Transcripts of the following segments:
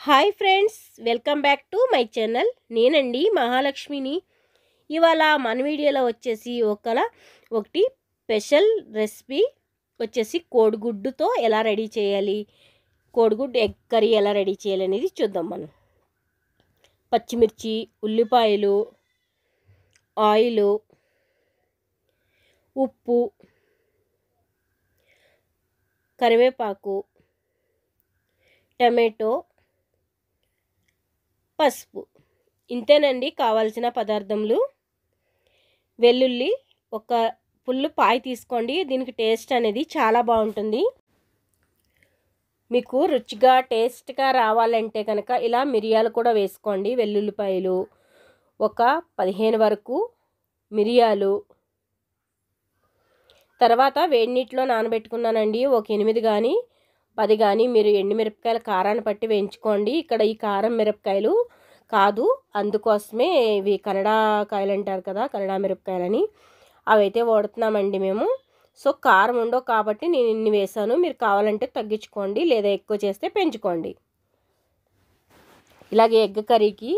Hi friends, welcome back to my channel. నేనండి మహాలక్ష్మిని. ఇవాళ మన వీడియోలో వచ్చేసి ఒకటి స్పెషల్ రెసిపీ వచ్చేసి కోడిగుడ్డుతో ఎలా రెడీ చేయాలి, కోడిగుడ్డు ఎగ్ కర్రీ ఎలా రెడీ చేయాలి అనేది చూద్దాం. మనం పచ్చిమిర్చి, ఉల్లిపాయలు, ఆయిలు, ఉప్పు, కరివేపాకు, టమాటో, పసుపు, ఇంతేనండి కావాల్సిన పదార్థములు. వెల్లుల్లి ఒక ఫుల్ పాయి తీసుకోండి. దీనికి టేస్ట్ అనేది చాలా బాగుంటుంది. మీకు రుచిగా టేస్ట్గా రావాలంటే కనుక ఇలా మిరియాలు కూడా వేసుకోండి. వెల్లుల్లిపాయలు ఒక 15 వరకు మిరియాలు. తర్వాత వేడి నీటిలో నానబెట్టుకున్నానండి. ఒక 8 కానీ 10 కానీ మీరు ఎండుమిరపకాయల కారాన్ని పట్టి వేయించుకోండి. ఇక్కడ ఈ కారం మిరపకాయలు కాదు, అందుకోసమే ఇవి కన్నడ కాయలు అంటారు కదా, కన్నడ మిరపకాయలని, అవైతే వాడుతున్నామండి మేము. సో కారం ఉండవు కాబట్టి నేను ఇన్ని వేసాను. మీరు కావాలంటే తగ్గించుకోండి, లేదా ఎక్కువ చేస్తే పెంచుకోండి. ఇలాగే ఎగ్ కర్రీకి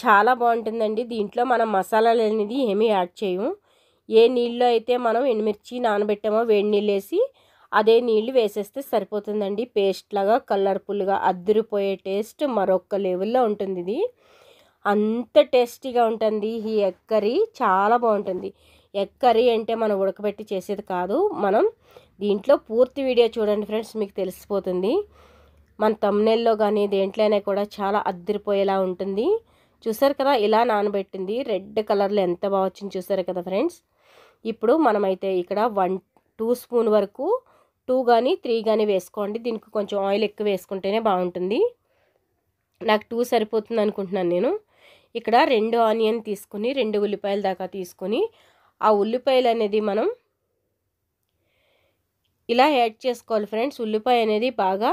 చాలా బాగుంటుందండి. దీంట్లో మనం మసాలాలు అనేది ఏమీ యాడ్ చేయము. ఏ నీళ్ళలో అయితే మనం ఎండుమిర్చి నానబెట్టామో వేడి నీళ్ళు వేసి అదే నీళ్ళు వేసేస్తే సరిపోతుందండి. పేస్ట్ లాగా కలర్ఫుల్గా అద్దరిపోయే టేస్ట్ మరొక లెవెల్లో ఉంటుంది. ఇది అంత టేస్టీగా ఉంటుంది. ఈ ఎగ్ కర్రీ చాలా బాగుంటుంది. ఎగ్ కర్రీ అంటే మనం ఉడకబెట్టి చేసేది కాదు. మనం దీంట్లో పూర్తి వీడియో చూడండి ఫ్రెండ్స్, మీకు తెలిసిపోతుంది. మన తమ్నెల్లో కానీ దేంట్లోనే కూడా చాలా అద్దరిపోయేలా ఉంటుంది. చూసారు కదా, ఇలా నానబెట్టింది రెడ్ కలర్లో ఎంత బాగా వచ్చింది చూసారు కదా ఫ్రెండ్స్. ఇప్పుడు మనమైతే ఇక్కడ 2 స్పూన్ వరకు 2 కానీ 3 కానీ వేసుకోండి. దీనికి కొంచెం ఆయిల్ ఎక్కువ వేసుకుంటేనే బాగుంటుంది. నాకు 2 సరిపోతుంది అనుకుంటున్నాను నేను. ఇక్కడ 2 ఆనియన్ తీసుకుని 2 ఉల్లిపాయల దాకా తీసుకొని ఆ ఉల్లిపాయలు అనేది మనం ఇలా యాడ్ చేసుకోవాలి ఫ్రెండ్స్. ఉల్లిపాయ అనేది బాగా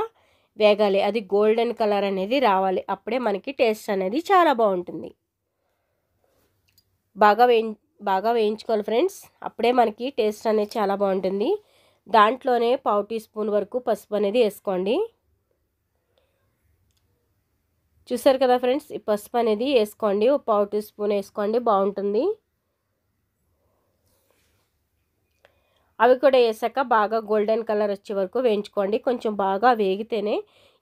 వేగాలి, అది గోల్డెన్ కలర్ అనేది రావాలి. అప్పుడే మనకి టేస్ట్ అనేది చాలా బాగుంటుంది. బాగా వేయించుకోవాలి ఫ్రెండ్స్, అప్పుడే మనకి టేస్ట్ అనేది చాలా బాగుంటుంది. దాంట్లోనే 1/4 టీ స్పూన్ వరకు పసుపు అనేది వేసుకోండి. చూసారు కదా ఫ్రెండ్స్, ఈ పసుపు అనేది వేసుకోండి. 1/4 టీ స్పూన్ వేసుకోండి, బాగుంటుంది. అవి కూడా వేసాక బాగా గోల్డెన్ కలర్ వచ్చే వరకు వేయించుకోండి. కొంచెం బాగా వేగితేనే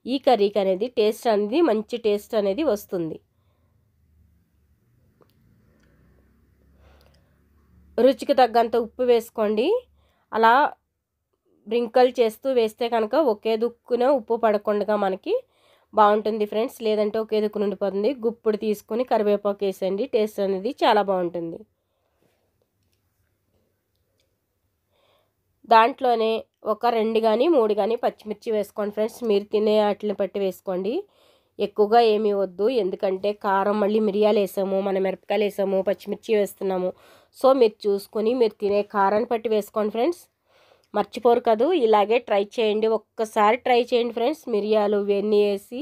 ఈ కర్రీకి అనేది టేస్ట్ అనేది మంచి టేస్ట్ అనేది వస్తుంది. రుచికి తగ్గంత ఉప్పు వేసుకోండి. అలా బ్రింకల్ చేస్తూ వేస్తే కనుక ఒకే దుక్కున ఉప్పు పడకుండా మనకి బాగుంటుంది ఫ్రెండ్స్. లేదంటే ఒకే దుక్కున ఉండిపోతుంది. గుప్పుడు తీసుకుని కరివేపాకు వేసండి, టేస్ట్ అనేది చాలా బాగుంటుంది. దాంట్లోనే ఒక 2 కానీ 3 కానీ పచ్చిమిర్చి వేసుకోండి ఫ్రెండ్స్. మీరు తినే వాటిని బట్టి వేసుకోండి, ఎక్కువగా ఏమీ వద్దు. ఎందుకంటే కారం మళ్ళీ మిరియాలు వేసాము, మన మిరపకాయలు వేసాము, పచ్చిమిర్చి వేస్తున్నాము. సో మీరు చూసుకొని మీరు తినే కారాన్ని బట్టి వేసుకోండి ఫ్రెండ్స్. మర్చిపోరు కదూ, ఇలాగే ట్రై చేయండి. ఒక్కసారి ట్రై చేయండి ఫ్రెండ్స్. మిరియాలు ఇవన్నీ వేసి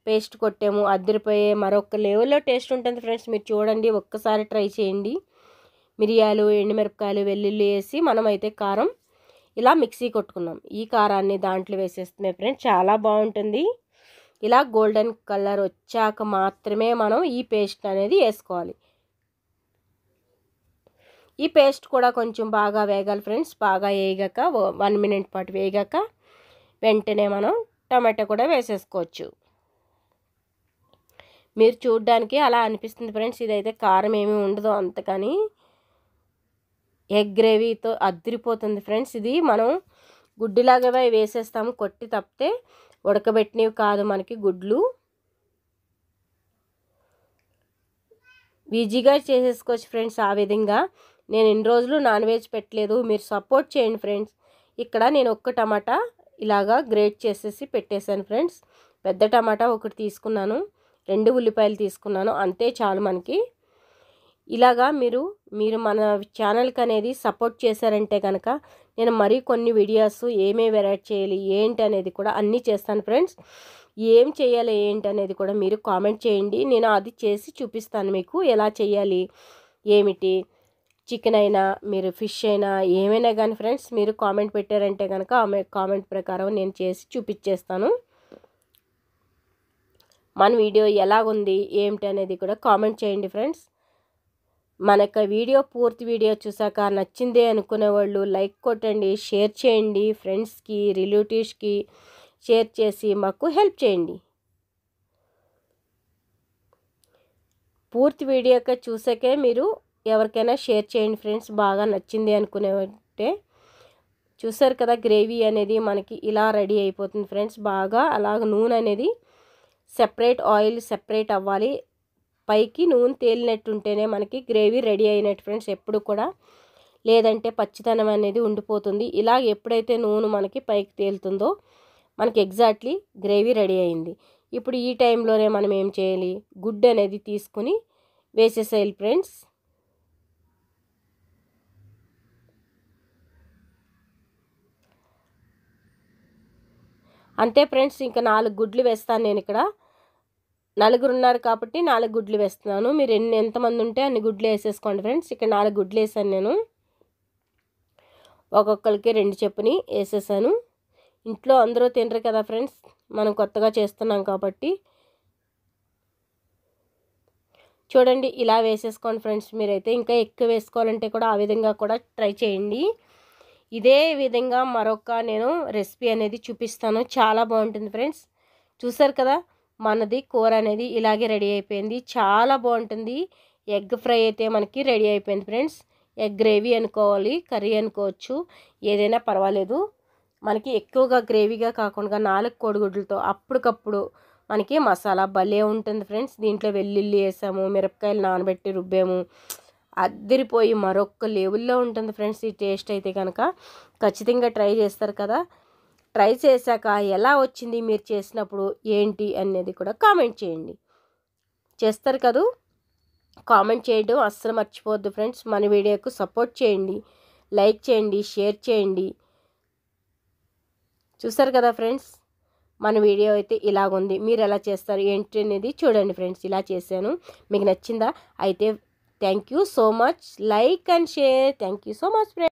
పేస్ట్ కొట్టాము, అద్దరిపోయే మరొక లెవెల్లో టేస్ట్ ఉంటుంది ఫ్రెండ్స్. మీరు చూడండి, ఒక్కసారి ట్రై చేయండి. మిరియాలు, ఎండుమిరపకాయలు, వెల్లుల్లి వేసి మనమైతే కారం ఇలా మిక్సీ కొట్టుకున్నాం. ఈ కారాన్ని దాంట్లో వేసేస్తున్నాయి ఫ్రెండ్స్, చాలా బాగుంటుంది. ఇలా గోల్డెన్ కలర్ వచ్చాక మాత్రమే మనం ఈ పేస్ట్ అనేది వేసుకోవాలి. ఈ పేస్ట్ కూడా కొంచెం బాగా వేగాలి ఫ్రెండ్స్. బాగా వేగాక 1 మినిట్ పాటు వేగాక వెంటనే మనం టమాటో కూడా వేసేసుకోవచ్చు. మీరు చూడడానికి అలా అనిపిస్తుంది ఫ్రెండ్స్, ఇదైతే కారం ఏమీ ఉండదు అంతకని. Egg గ్రేవీతో అద్దరిపోతుంది friends. ఇది మనం గుడ్డులాగా వేసేస్తాము కొట్టి, తప్పితే ఉడకబెట్టినవి కాదు మనకి గుడ్లు. ఈజీగా చేసేసుకోవచ్చు ఫ్రెండ్స్. ఆ విధంగా నేను ఇన్ని రోజులు నాన్ వెజ్ పెట్టలేదు, మీరు సపోర్ట్ చేయండి ఫ్రెండ్స్. ఇక్కడ నేను ఒక్క టమాటా ఇలాగా గ్రేట్ చేసేసి పెట్టేశాను ఫ్రెండ్స్. పెద్ద టమాటా ఒకటి తీసుకున్నాను, 2 ఉల్లిపాయలు తీసుకున్నాను, అంతే చాలు మనకి. ఇలాగా మీరు మన ఛానల్కి అనేది సపోర్ట్ చేశారంటే కనుక నేను మరీ కొన్ని వీడియోస్ ఏమేమి వెరైటీ చేయాలి ఏంటి అనేది కూడా అన్నీ చేస్తాను ఫ్రెండ్స్. ఏం చేయాలి ఏంటి అనేది కూడా మీరు కామెంట్ చేయండి, నేను అది చేసి చూపిస్తాను మీకు ఎలా చేయాలి ఏమిటి. చికెన్ అయినా మీరు ఫిష్ అయినా ఏమైనా కానీ ఫ్రెండ్స్, మీరు కామెంట్ పెట్టారంటే కనుక కామెంట్ ప్రకారం నేను చేసి చూపించేస్తాను. మన వీడియో ఎలాగుంది ఏమిటి అనేది కూడా కామెంట్ చేయండి ఫ్రెండ్స్. మనకు వీడియో పూర్తి వీడియో చూసాక నచ్చిందే అనుకునే వాళ్ళు లైక్ కొట్టండి, షేర్ చేయండి, ఫ్రెండ్స్కి రిలేటివ్స్కి షేర్ చేసి మాకు హెల్ప్ చేయండి. పూర్తి వీడియోగా చూసాకే మీరు ఎవరికైనా షేర్ చేయండి ఫ్రెండ్స్, బాగా నచ్చింది అనుకునేవంటే. చూసారు కదా గ్రేవీ అనేది మనకి ఇలా రెడీ అయిపోతుంది ఫ్రెండ్స్. బాగా అలాగ నూనె అనేది సెపరేట్, ఆయిల్ సెపరేట్ అవ్వాలి. పైకి నూనె తేలినట్టుంటేనే మనకి గ్రేవీ రెడీ అయినట్టు ఫ్రెండ్స్ ఎప్పుడు కూడా, లేదంటే పచ్చితనం అనేది ఉండిపోతుంది. ఇలా ఎప్పుడైతే నూనె మనకి పైకి తేలుతుందో మనకి ఎగ్జాక్ట్లీ గ్రేవీ రెడీ అయింది. ఇప్పుడు ఈ టైంలోనే మనం ఏం చేయాలి, గుడ్డు అనేది తీసుకుని వేసేసేయాలి ఫ్రెండ్స్. అంతే ఫ్రెండ్స్, ఇంకా 4 గుడ్లు వేస్తాను నేను ఇక్కడ. 4 ఉన్నారు కాబట్టి 4 గుడ్లు వేస్తున్నాను. మీరు ఎంతమంది ఉంటే అన్ని గుడ్లు వేసేసుకోండి ఫ్రెండ్స్. ఇక్కడ 4 గుడ్లు వేసాను నేను. ఒక్కొక్కరికి 2 చొప్పుని వేసేసాను. ఇంట్లో అందరూ తినరు కదా ఫ్రెండ్స్, మనం కొత్తగా చేస్తున్నాం కాబట్టి. చూడండి ఇలా వేసేసుకోండి ఫ్రెండ్స్. మీరైతే ఇంకా ఎక్కువ వేసుకోవాలంటే కూడా ఆ విధంగా కూడా ట్రై చేయండి. ఇదే విధంగా మరొక నేను రెసిపీ అనేది చూపిస్తాను, చాలా బాగుంటుంది ఫ్రెండ్స్. చూసారు కదా మనది కూర అనేది ఇలాగే రెడీ అయిపోయింది, చాలా బాగుంటుంది. ఎగ్ ఫ్రై అయితే మనకి రెడీ అయిపోయింది ఫ్రెండ్స్. ఎగ్ గ్రేవీ అనుకోవాలి, కర్రీ అనుకోవచ్చు, ఏదైనా పర్వాలేదు. మనకి ఎక్కువగా గ్రేవీగా కాకుండా 4 కోడిగుడ్లతో అప్పటికప్పుడు మనకి మసాలా భలే ఉంటుంది ఫ్రెండ్స్. దీంట్లో వెల్లుల్లి వేసాము, మిరపకాయలు నానబెట్టి రుబ్బాము, అద్దరిపోయి మరొక లెవెల్లో ఉంటుంది ఫ్రెండ్స్. ఈ టేస్ట్ అయితే కనుక ఖచ్చితంగా ట్రై చేస్తారు కదా. ట్రై చేశాక ఎలా వచ్చింది మీరు చేసినప్పుడు ఏంటి అనేది కూడా కామెంట్ చేయండి. చేస్తారు కదా, కామెంట్ చేయడం అస్సలు మర్చిపోవద్దు ఫ్రెండ్స్. మన వీడియోకు సపోర్ట్ చేయండి, లైక్ చేయండి, షేర్ చేయండి. చూసారు కదా ఫ్రెండ్స్, మన వీడియో అయితే ఇలాగుంది. మీరు ఎలా చేస్తారు ఏంటి అనేది చూడండి ఫ్రెండ్స్. ఇలా చేశాను, మీకు నచ్చిందా? అయితే thank you so much. Like and share. Thank you so much friends.